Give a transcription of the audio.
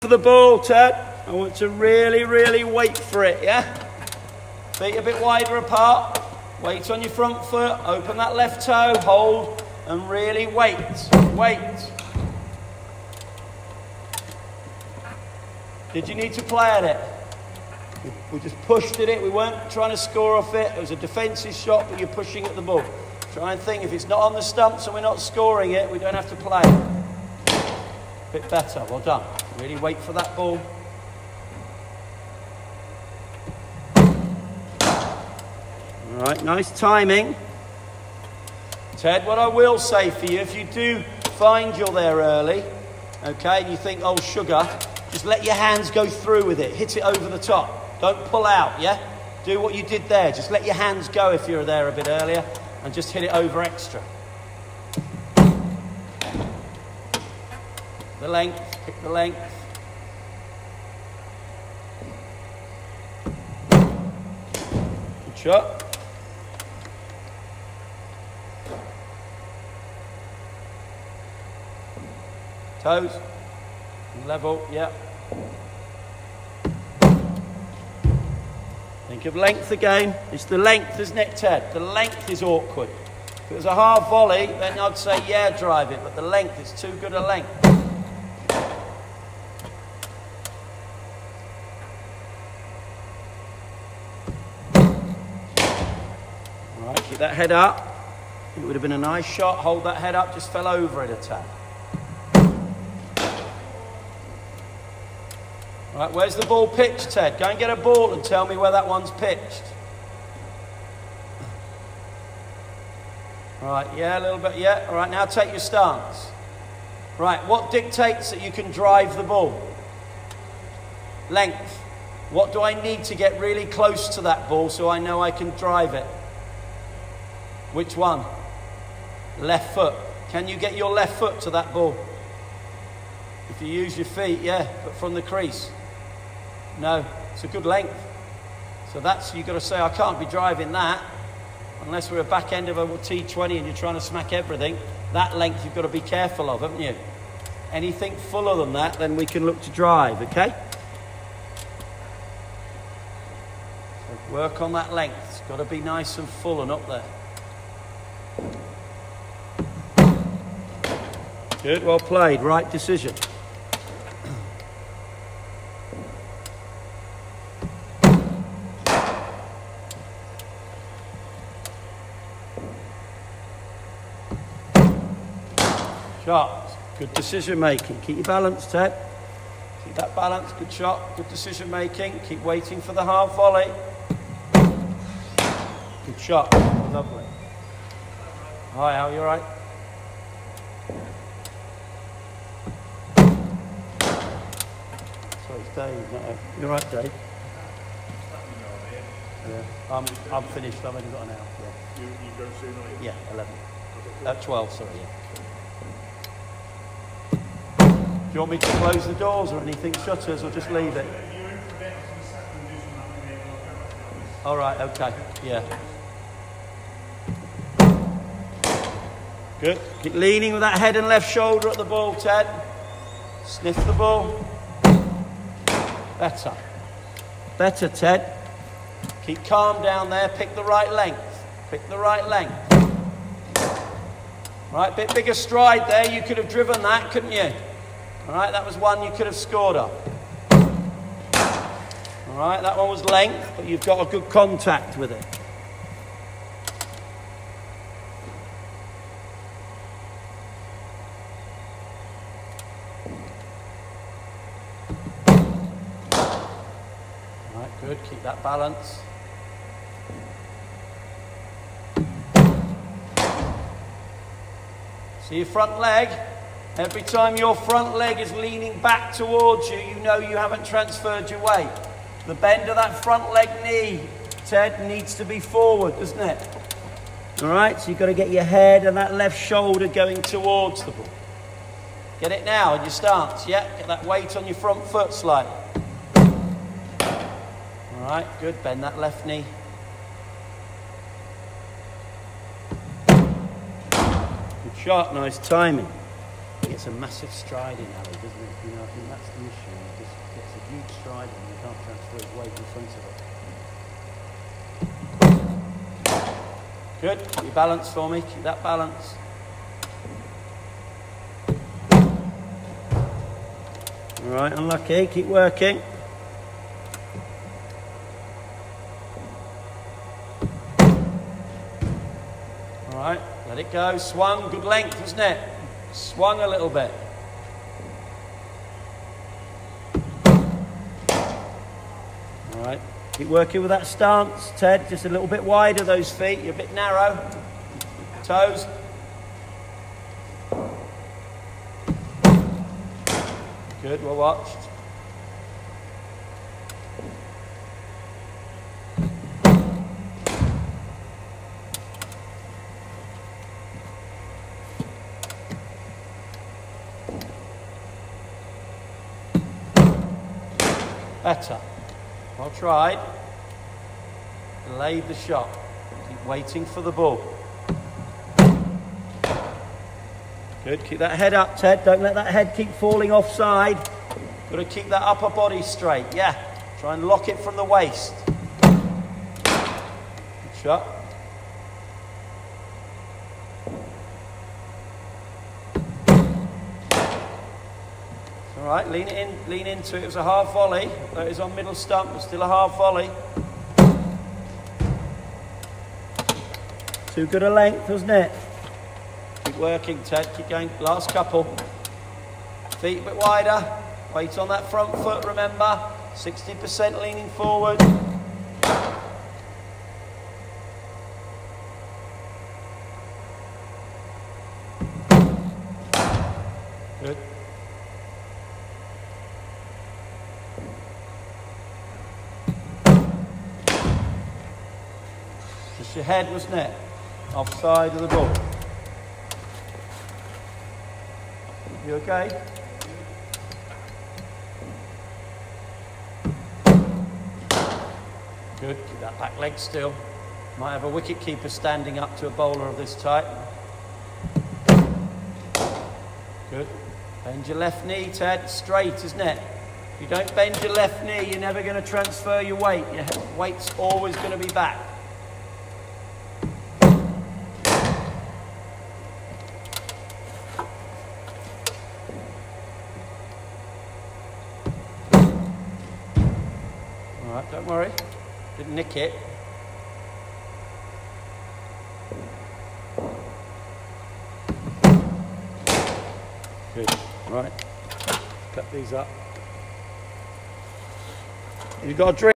For the ball, Ted. I want to really wait for it, yeah? Feet a bit wider apart. Weight on your front foot. Open that left toe. Hold and really wait. Wait. Did you need to play at it? We just pushed at it. We weren't trying to score off it. It was a defensive shot, but you're pushing at the ball. Try and think, if it's not on the stumps and we're not scoring it, we don't have to play it. Bit better, well done. Really wait for that ball. All right, nice timing. Ted, what I will say for you, if you do find you're there early, okay, and you think, oh, sugar, just let your hands go through with it. Hit it over the top. Don't pull out, yeah? Do what you did there. Just let your hands go if you're there a bit earlier and just hit it over extra. The length, pick the length. Good shot. Toes. Level, yeah. Think of length again. It's the length, isn't it, Ted? The length is awkward. If it was a hard volley, then I'd say, yeah, drive it. But the length is too good a length. All right, keep that head up. It would have been a nice shot. Hold that head up. Just fell over it a tad. All right, where's the ball pitched, Ted? Go and get a ball and tell me where that one's pitched. All right, yeah, a little bit, yeah. All right, now take your stance. Right, what dictates that you can drive the ball? Length. What do I need to get really close to that ball so I know I can drive it? Which one? Left foot. Can you get your left foot to that ball? If you use your feet, yeah, but from the crease. No, it's a good length. So that's, you've got to say, I can't be driving that unless we're a back end of a T20 and you're trying to smack everything. That length you've got to be careful of, haven't you? Anything fuller than that, then we can look to drive, okay? So work on that length. It's got to be nice and full and up there. Good, well played, right decision. Shot, good decision making. Keep your balance, Ted. Keep that balance, good shot, good decision making. Keep waiting for the half volley. Good shot, lovely. Hi, Al, you all right? Sorry, it's Dave, not Ed. You all right, Dave? Yeah, I'm finished, I've only got an hour. Yeah. You go soon, are you? Yeah, 11. 12, sorry, yeah. Do you want me to close the doors or anything, shutters, or just leave it? All right, okay, yeah. Good. Keep leaning with that head and left shoulder at the ball, Ted. Sniff the ball. Better. Better, Ted. Keep calm down there. Pick the right length. Pick the right length. Right, bit bigger stride there. You could have driven that, couldn't you? All right, that was one you could have scored up. All right, that one was length, but you've got a good contact with it. All right, good, keep that balance. See your front leg? Every time your front leg is leaning back towards you, you know you haven't transferred your weight. The bend of that front leg knee, Ted, needs to be forward, doesn't it? All right, so you've got to get your head and that left shoulder going towards the ball. Get it now in your stance, yeah? Get that weight on your front foot slightly. All right, good, bend that left knee. Good shot, nice timing. Get gets a massive stride in Ali, doesn't he? You know, I think that's the issue. He just gets a huge stride and he can't transfer his weight in front of it. Good. Keep your balance for me. Keep that balance. All right, unlucky. Keep working. All right, let it go. Swung. Good length, wasn't it? Swung a little bit. All right, keep working with that stance, Ted. Just a little bit wider, those feet. You're a bit narrow. Toes. Good, well watched. Better. Well tried. Delayed the shot. Keep waiting for the ball. Good. Keep that head up, Ted. Don't let that head keep falling offside. Got to keep that upper body straight. Yeah. Try and lock it from the waist. Good shot. All right, lean it in, lean into it. It was a half volley. Though it was on middle stump, but still a half volley. Too good a length, wasn't it? Keep working, Ted. Keep going. Last couple. Feet a bit wider. Weight on that front foot, remember. 60% leaning forward. Good. Just your head, wasn't it? Offside of the ball. You okay? Good. Keep that back leg still. Might have a wicket keeper standing up to a bowler of this type. Good. Bend your left knee, Ted. Straight, isn't it? If you don't bend your left knee, you're never going to transfer your weight. Your weight's always going to be back. All right, don't worry. Didn't nick it. Good. Right. Cut these up. You've got a drink.